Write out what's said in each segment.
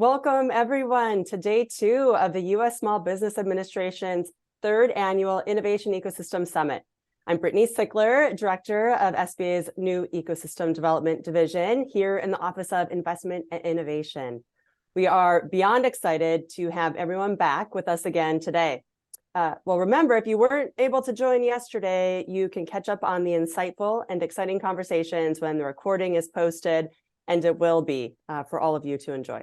Welcome, everyone, to day 2 of the U.S. Small Business Administration's 3rd Annual Innovation Ecosystem Summit. I'm Brittany Sickler, Director of SBA's new Ecosystem Development Division here in the Office of Investment and Innovation. We are beyond excited to have everyone back with us again today. Well, remember, if you weren't able to join yesterday, you can catch up on the insightful and exciting conversations when the recording is posted, and it will be for all of you to enjoy.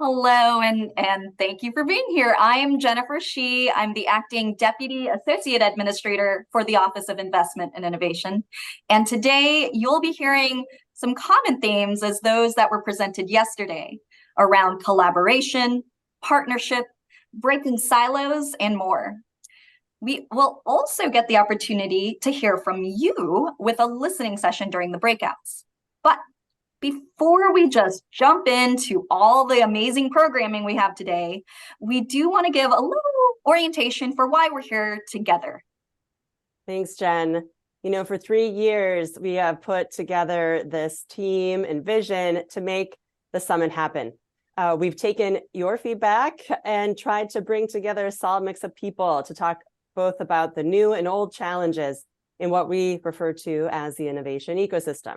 Hello, and thank you for being here. I am Jennifer Shee. I'm the Acting Deputy Associate Administrator for the Office of Investment and Innovation. And today you'll be hearing some common themes as those that were presented yesterday around collaboration, partnership, breaking silos, and more. We will also get the opportunity to hear from you with a listening session during the breakouts. But before we just jump into all the amazing programming we have today, we do want to give a little orientation for why we're here together. Thanks, Jen. You know, for 3 years, we have put together this team and vision to make the summit happen. We've taken your feedback and tried to bring together a solid mix of people to talk both about the new and old challenges in what we refer to as the innovation ecosystem.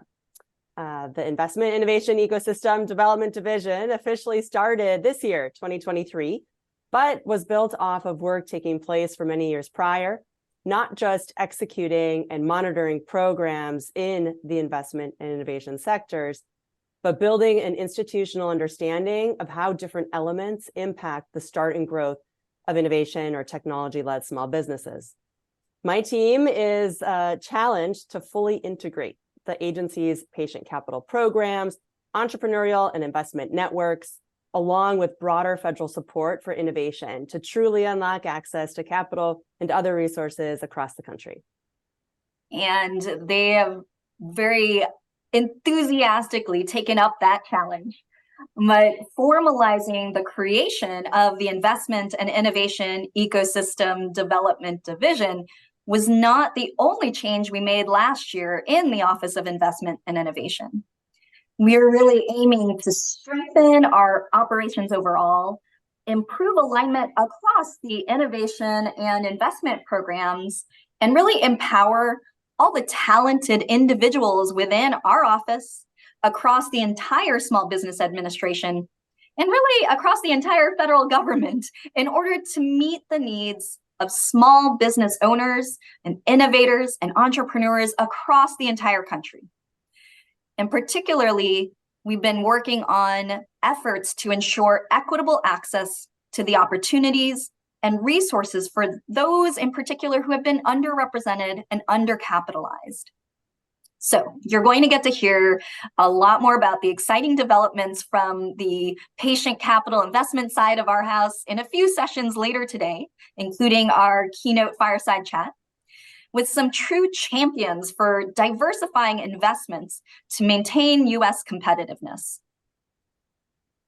The Investment Innovation Ecosystem Development Division officially started this year, 2023, but was built off of work taking place for many years prior, not just executing and monitoring programs in the investment and innovation sectors, but building an institutional understanding of how different elements impact the start and growth of innovation or technology-led small businesses. My team is challenged to fully integrate the agency's patient capital programs, entrepreneurial and investment networks, along with broader federal support for innovation to truly unlock access to capital and other resources across the country. And they have very enthusiastically taken up that challenge. But formalizing the creation of the Investment and Innovation Ecosystem Development Division was not the only change we made last year in the Office of Investment and Innovation. We are really aiming to strengthen our operations overall, improve alignment across the innovation and investment programs, and really empower all the talented individuals within our office, across the entire Small Business Administration, and really across the entire federal government in order to meet the needs of small business owners and innovators and entrepreneurs across the entire country. And particularly, we've been working on efforts to ensure equitable access to the opportunities and resources for those in particular who have been underrepresented and undercapitalized. So you're going to get to hear a lot more about the exciting developments from the patient capital investment side of our house in a few sessions later today, including our keynote fireside chat, with some true champions for diversifying investments to maintain U.S. competitiveness.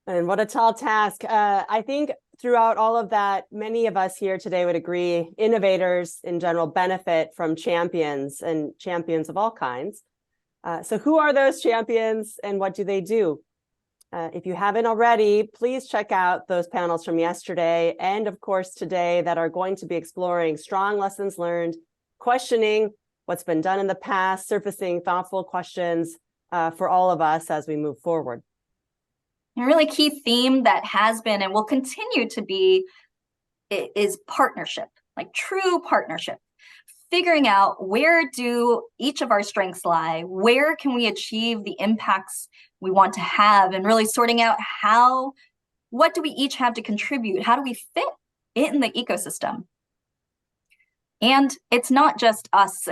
And what a tall task. I think throughout all of that, many of us here today would agree innovators in general benefit from champions and champions of all kinds. So who are those champions and what do they do? If you haven't already, please check out those panels from yesterday and of course today that are going to be exploring strong lessons learned, questioning what's been done in the past, surfacing thoughtful questions for all of us as we move forward. A really key theme that has been and will continue to be is partnership, like true partnership. Figuring out where do each of our strengths lie, where can we achieve the impacts we want to have, and really sorting out what do we each have to contribute? How do we fit in the ecosystem? And it's not just us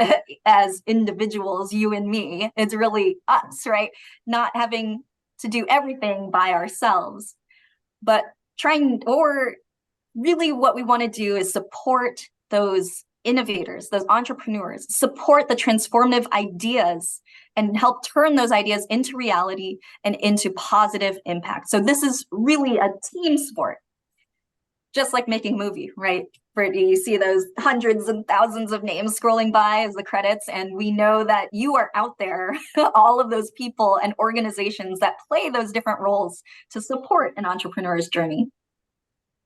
as individuals, you and me, it's really us, right? Not having to do everything by ourselves, but really what we want to do is support those innovators, those entrepreneurs, support the transformative ideas and help turn those ideas into reality and into positive impact. So this is really a team sport. just like making a movie, right? Brittany, you see those hundreds and thousands of names scrolling by as the credits, and we know that you are out there, all of those people and organizations that play those different roles to support an entrepreneur's journey.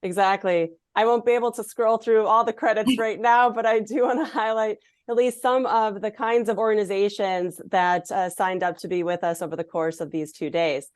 Exactly. I won't be able to scroll through all the credits right now, but I do want to highlight at least some of the kinds of organizations that signed up to be with us over the course of these 2 days.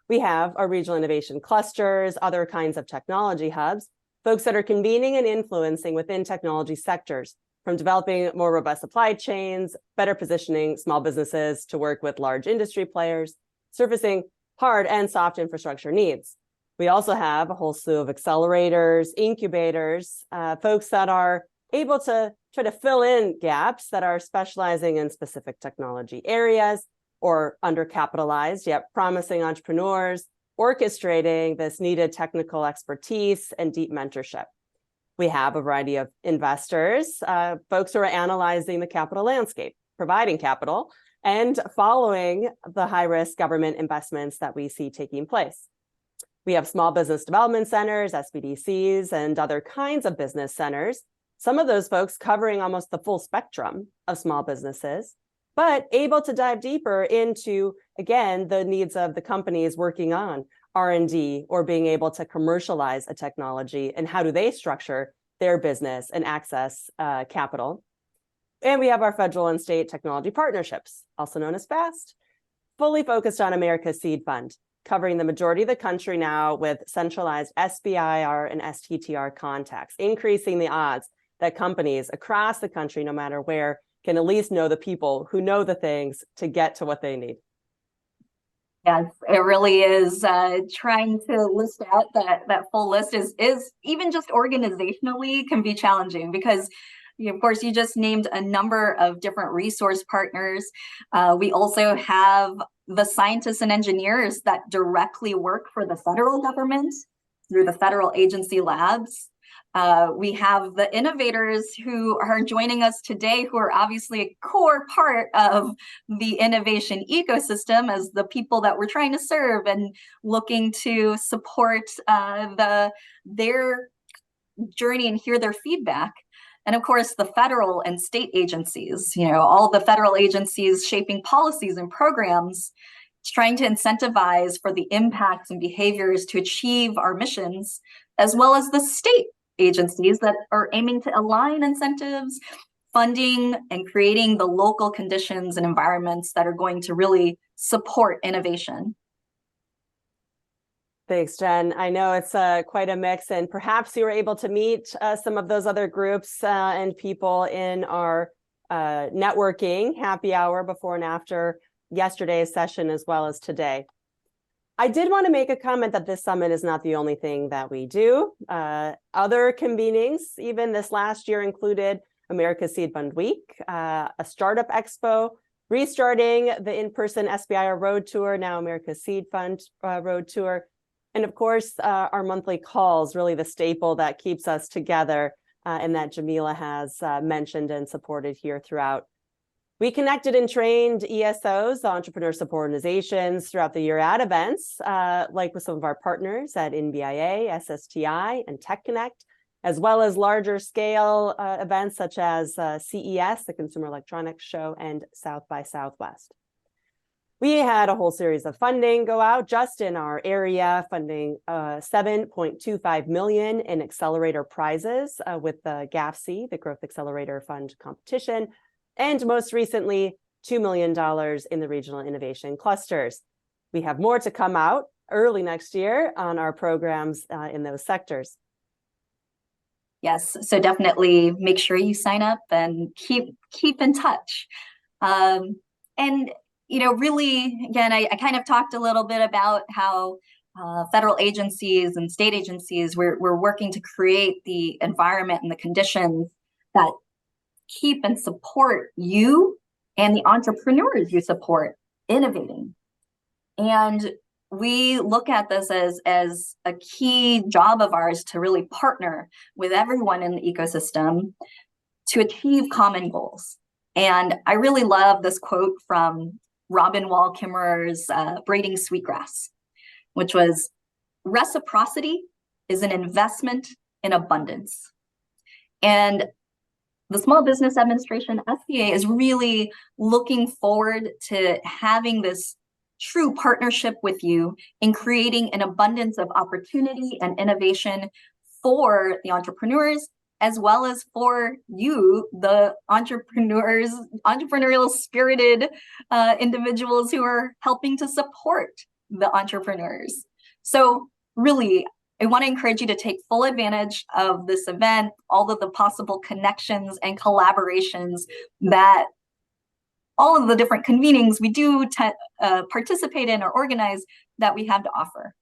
We have our regional innovation clusters, other kinds of technology hubs, folks that are convening and influencing within technology sectors, from developing more robust supply chains, better positioning small businesses to work with large industry players, surfacing hard and soft infrastructure needs. We also have a whole slew of accelerators, incubators, folks that are able to try to fill in gaps that are specializing in specific technology areas or undercapitalized yet promising entrepreneurs, orchestrating this needed technical expertise and deep mentorship. We have a variety of investors, folks who are analyzing the capital landscape, providing capital, and following the high-risk government investments that we see taking place. We have small business development centers, SBDCs, and other kinds of business centers. Some of those folks covering almost the full spectrum of small businesses, but able to dive deeper into, again, the needs of the companies working on R&D or being able to commercialize a technology, and how do they structure their business and access capital. And we have our federal and state technology partnerships, also known as FAST, fully focused on America's Seed Fund, covering the majority of the country now with centralized SBIR and STTR contacts, increasing the odds that companies across the country, no matter where, can at least know the people who know the things to get to what they need. Yes, it really is. Trying to list out that full list is even just organizationally can be challenging, because of course, you just named a number of different resource partners. We also have the scientists and engineers that directly work for the federal government through the federal agency labs. We have the innovators who are joining us today, who are obviously a core part of the innovation ecosystem as the people that we're trying to serve and looking to support their journey and hear their feedback. And of course, the federal and state agencies, all the federal agencies shaping policies and programs, trying to incentivize for the impacts and behaviors to achieve our missions, as well as the state agencies that are aiming to align incentives, funding, and creating the local conditions and environments that are going to really support innovation. Thanks, Jen. I know it's quite a mix, and perhaps you were able to meet some of those other groups and people in our networking happy hour before and after yesterday's session, as well as today. I did want to make a comment that this summit is not the only thing that we do. Other convenings, even this last year, included America's Seed Fund Week, a startup expo, restarting the in-person SBIR Road Tour, now America's Seed Fund Road Tour, and of course, our monthly calls, really the staple that keeps us together and that Jamila has mentioned and supported here throughout. We connected and trained ESOs, entrepreneur support organizations, throughout the year at events, like with some of our partners at NBIA, SSTI, and Tech Connect, as well as larger scale events such as CES, the Consumer Electronics Show, and South by Southwest. We had a whole series of funding go out just in our area, funding $7.25 million in accelerator prizes with the GAFC, the Growth Accelerator Fund competition, and most recently, $2 million in the regional innovation clusters. We have more to come out early next year on our programs in those sectors. Yes, so definitely make sure you sign up and keep in touch. And really, again, I kind of talked a little bit about how federal agencies and state agencies, we're working to create the environment and the conditions that keep and support you and the entrepreneurs you support innovating. And we look at this as a key job of ours to really partner with everyone in the ecosystem to achieve common goals. And I really love this quote from Robin Wall Kimmerer's Braiding Sweetgrass, which was, "Reciprocity is an investment in abundance. And the Small Business Administration, SBA, is really looking forward to having this true partnership with you in creating an abundance of opportunity and innovation for the entrepreneurs, as well as for you, the entrepreneurs, entrepreneurial spirited individuals who are helping to support the entrepreneurs. So really, I want to encourage you to take full advantage of this event, all of the possible connections and collaborations that all of the different convenings we do participate in or organize that we have to offer.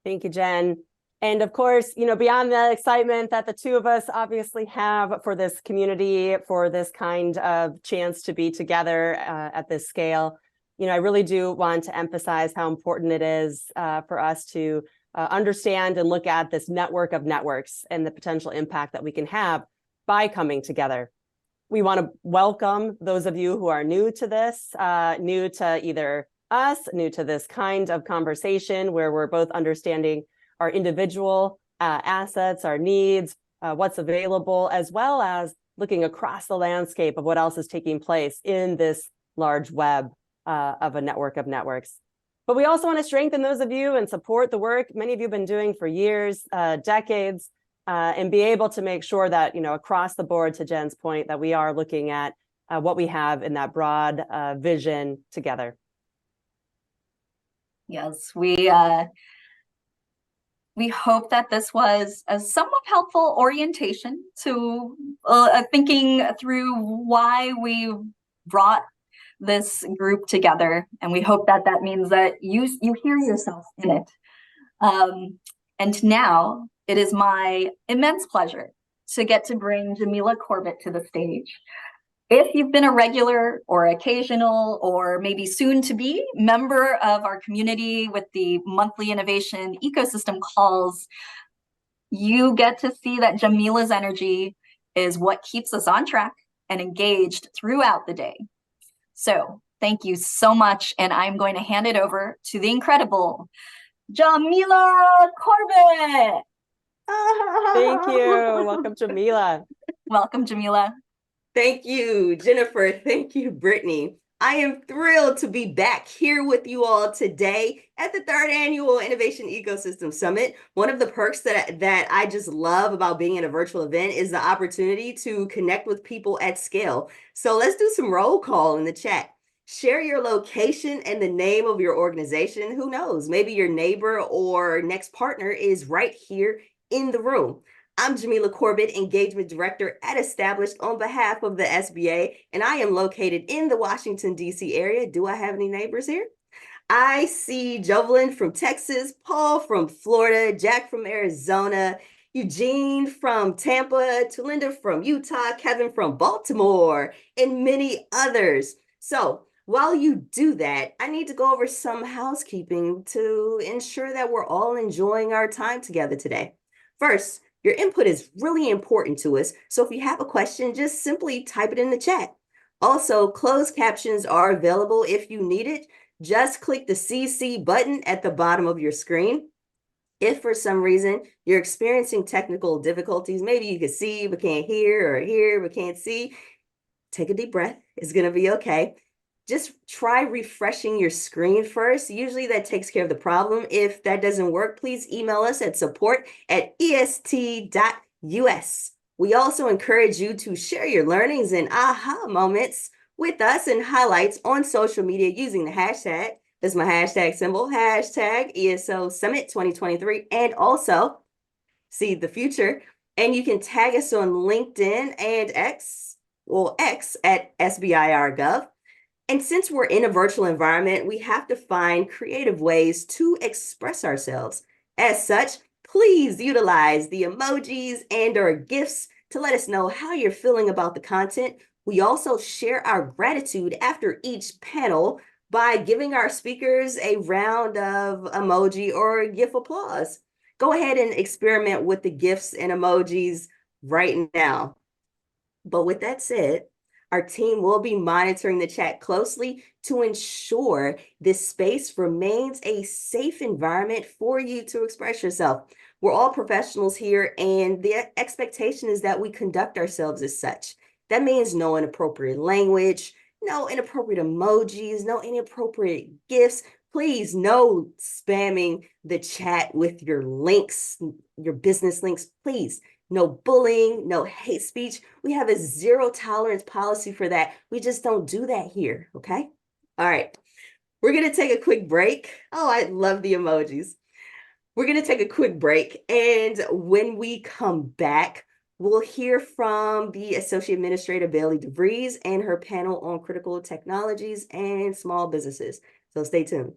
Thank you, Jen. And of course, beyond the excitement that the two of us obviously have for this community, for this kind of chance to be together at this scale, I really do want to emphasize how important it is for us to understand and look at this network of networks and the potential impact that we can have by coming together. We want to welcome those of you who are new to this, new to either us, new to this kind of conversation where we're both understanding our individual assets, our needs, what's available, as well as looking across the landscape of what else is taking place in this large web of a network of networks. But we also want to strengthen those of you and support the work many of you have been doing for years, decades, and be able to make sure that, across the board, to Jen's point, that we are looking at what we have in that broad vision together. Yes, we hope that this was a somewhat helpful orientation to thinking through why we brought this group together, and we hope that that means that you hear yourself in it. And now it is my immense pleasure to get to bring Jamila Corbett to the stage. If you've been a regular or occasional or maybe soon to be member of our community with the monthly innovation ecosystem calls, you get to see that Jamila's energy is what keeps us on track and engaged throughout the day. So thank you so much. And I'm going to hand it over to the incredible Jamila Corbett. Thank you. Welcome, Jamila. Welcome, Jamila. Thank you, Jennifer. Thank you, Brittany. I am thrilled to be back here with you all today at the 3rd Annual Innovation Ecosystem Summit. One of the perks that I just love about being in a virtual event is the opportunity to connect with people at scale. So let's do some roll call in the chat. Share your location and the name of your organization. Who knows? Maybe your neighbor or next partner is right here in the room. I'm Jamila Corbett, Engagement Director at Established on behalf of the SBA, and I am located in the Washington, D.C. area. Do I have any neighbors here? I see Jovelyn from Texas, Paul from Florida, Jack from Arizona, Eugene from Tampa, Tulinda from Utah, Kevin from Baltimore, and many others. So while you do that, I need to go over some housekeeping to ensure that we're all enjoying our time together today. First, your input is really important to us, so if you have a question, just simply type it in the chat. Also, closed captions are available if you need it. Just click the CC button at the bottom of your screen. If for some reason you're experiencing technical difficulties, maybe you can see but can't hear but can't see, take a deep breath. It's going to be okay. Just try refreshing your screen first. Usually that takes care of the problem. If that doesn't work, please email us at support@est.us. We also encourage you to share your learnings and aha moments with us and highlights on social media using the hashtag. That's my hashtag symbol, hashtag ESO Summit 2023, and also see the future. And you can tag us on LinkedIn and X at SBIR.gov. And since we're in a virtual environment, we have to find creative ways to express ourselves. As such, please utilize the emojis and/or GIFs to let us know how you're feeling about the content. We also share our gratitude after each panel by giving our speakers a round of emoji or GIF applause. Go ahead and experiment with the GIFs and emojis right now. But with that said, Our team will be monitoring the chat closely to ensure this space remains a safe environment for you to express yourself. We're all professionals here, and the expectation is that we conduct ourselves as such. That means no inappropriate language, no inappropriate emojis, no inappropriate gifts. Please, no spamming the chat with your links, your business links, please. No bullying, no hate speech. We have a zero tolerance policy for that. We just don't do that here, okay? All right, we're gonna take a quick break. Oh, I love the emojis. We're gonna take a quick break, and when we come back, we'll hear from the Associate Administrator Bailey DeVries and her panel on critical technologies and small businesses. So stay tuned.